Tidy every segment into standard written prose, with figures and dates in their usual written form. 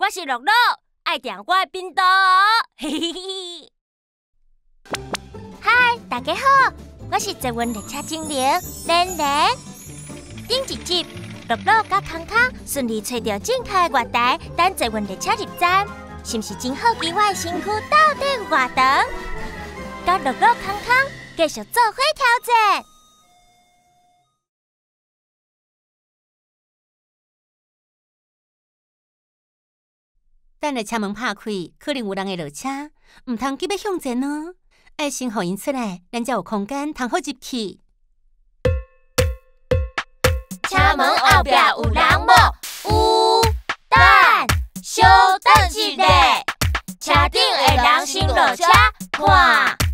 我是乐乐，爱订我的频道哦，嘿嘿嘿。嗨，大家好，我是坐云列车精灵莲莲。顶一集，乐乐甲康康顺利找到正确的月台，等坐云列车入站，是不是真好奇我的身躯到底有偌长？甲乐乐康康继续做伙挑战。等下车门拍开，可能有人会落车，唔通急要向前哦。爱先互因出来，咱才有空间通好入去。车门后壁有人无？有，等，稍等一下。车顶的人先落车，看，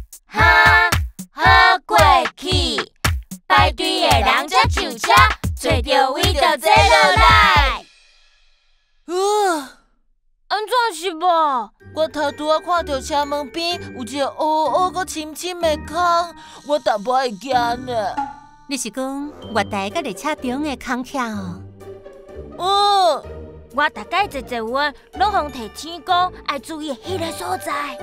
哈过去。排队的人才上车，找到位就坐落来。安怎是无？我头拄仔看到车门边有一个乌乌搁深深的空，我淡薄会惊呢。你是讲月台甲列车中的空客哦？我大概坐稳，拢互提醒讲爱注意迄个所在。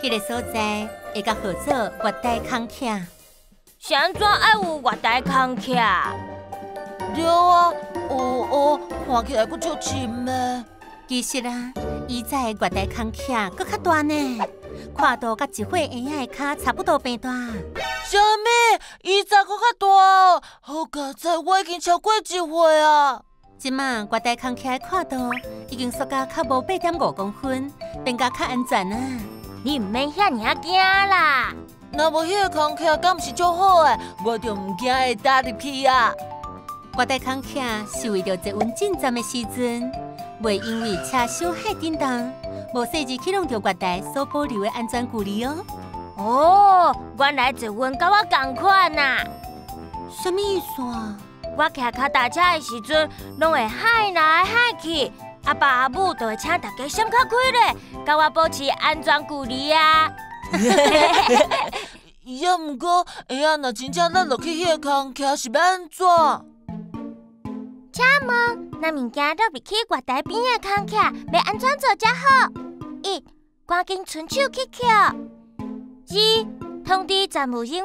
迄个所在会甲号做月台空客。是安怎爱有月台空客？对啊，乌乌看起来阁足深的。其实啊，以前月台空客搁较大呢，看到甲一伙婴仔的脚差不多平大。啥物？以前搁较大哦？好佳哉，我已经超过一岁啊！即马月台空客的看度已经缩到较无8.5公分，变甲较安全啊！你唔免遐尔惊啦。若无迄个空客，敢毋是足好诶？我就唔惊会搭入去啊！月台空客是为着坐稳进站的时阵。袂因为车厢太震动，无细致去弄着月台所保留的安全距离哦。哦，原来坐稳甲我同款呐。什么意思啊？我骑脚踏车的时阵，拢会海来海去，阿爸阿母就会请大家闪较开咧，甲我保持安全距离啊。也毋过，下仔若真正咱落去迄个空客是要安怎？车门，咱物件落入去月台边的空客，要安怎做才好？1. 赶紧伸手去捡。2. 通知站务人员。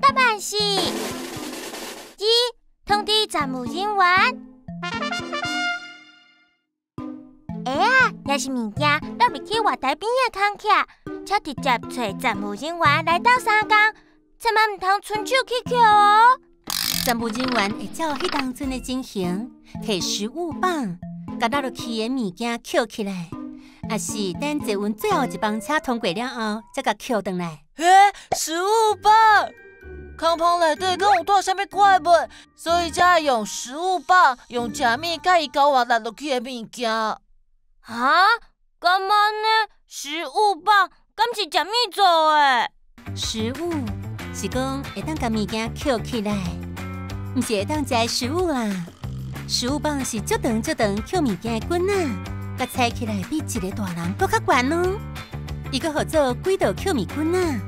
答案是2. 通知站务人员。若是物件落入去月台边的空客，请直接找站务人员来斗相共，千万唔通伸手去捡哦。站务人员会照迄当阵的情形，摕食物棒，甲落去的物件捡起来，也是等坐稳最后一班车通过了后，才甲捡回来。食物棒，空棚内底敢有带啥物怪物，所以才会用食物棒，用食物甲伊交换落去的物件。干嘛呢？食物棒敢是食物做的？食物是讲会当甲物件捡起来。毋是会当食的食物啦，食物棒是足长捡物件的棍仔，甲踩起来比一个大人搁较悬哦。伊搁号做轨道捡物棍仔，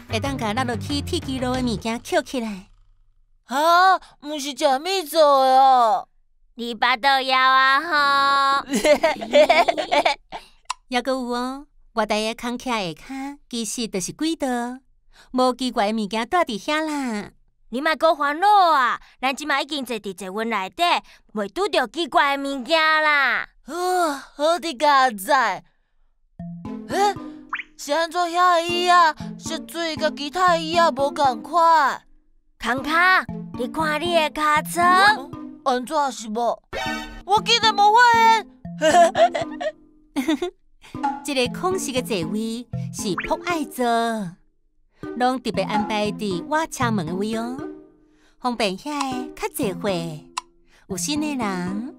会当甲落落去铁基路的物件捡起来。毋是食物做的哦。你巴都要啊吼！还阁有哦，月台的空客下骹其实就是轨道，无奇怪的物件带伫遐啦。你莫阁烦恼啊！咱即马已经坐伫坐稳内底，袂拄着奇怪的物件啦。好伫佳哉。是安怎遐个椅仔色水甲其他椅仔无共款？康康，你看你的脚床。安怎是无？我竟然无发现。这个空式的座位是博爱座。拢特别安排伫我车门的位哦，方便遐个较济岁，有心的人，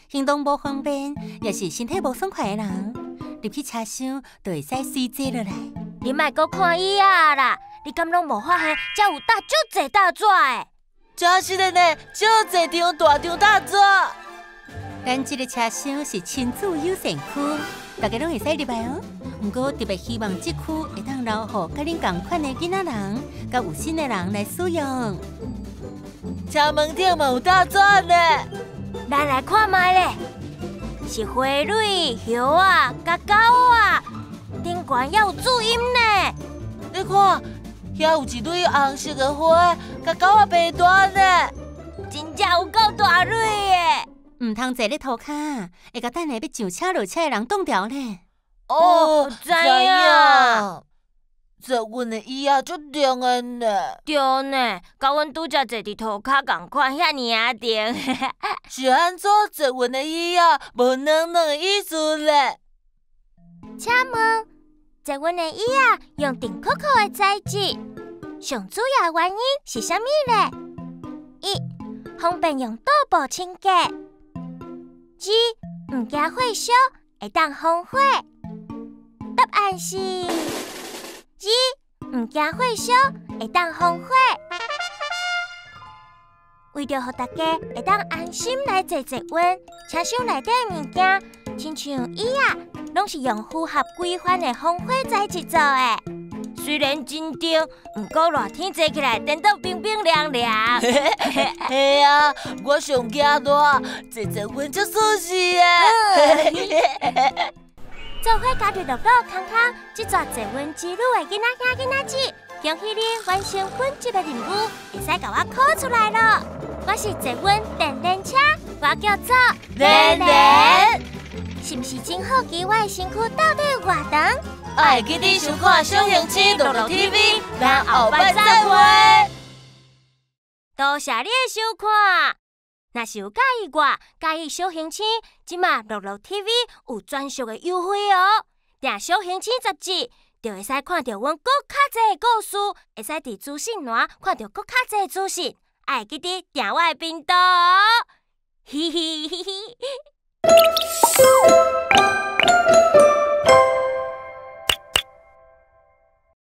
行动无方便，也是身体无爽快的人，入去车厢就会使随坐落来。你莫阁看伊啊啦，你敢拢无发现，遮有搭足济大纸的？真是的呢，足济张大张大纸。咱这个车厢是亲子优先区，大家拢会使入来哦。不过特别希望这区会当留予甲恁同款的囡仔人、甲有心的人来使用。车门顶嘛有大纸呢，咱来看卖咧。是花蕊、叶啊、甲狗啊，顶悬还有注音呢。你看，遐有一蕊红色的花，甲狗仔白大呢。真正有够大蕊的。唔通坐咧涂骹，会甲等下要上车落车的人挡掉咧。哦，知影。坐阮的椅仔足重的呢。对呢，甲阮拄则坐伫涂骹共款，遐尔啊重。是安怎坐阮的椅仔无软软的意思咧？请问，坐阮的椅仔用顶扣扣的材质，上主要原因是啥物咧？一、方便用桌布清洁；二、唔惊火烧，会当防火。答案是。二，唔惊火烧，会当防火。为着互大家会当安心来坐阮，车厢内底的物件，亲像椅仔，拢是用符合规范的防火材质做的。虽然真重，不过热天坐起来，颠倒冰冰凉凉。嘿啊，我上惊热，坐阮足舒适的。做伙加入乐乐康康，这座坐阮之旅的囡仔兄囡仔姊，恭喜你完成本集的任务，会使甲我考出来了。我是坐阮电电车，我叫做电电。是毋是真好奇我的身躯到底有偌长？爱记得收看小型市乐乐 TV， 咱后摆再会。多谢你的收看。若是有介意我、介意小型星，即马乐乐 TV 有专属的优惠哦！订小型星杂志，就会使看到阮搁较侪的故事，会使伫资讯栏看到搁较侪的资讯。爱记得订我的频道哦！嘿嘿嘿嘿。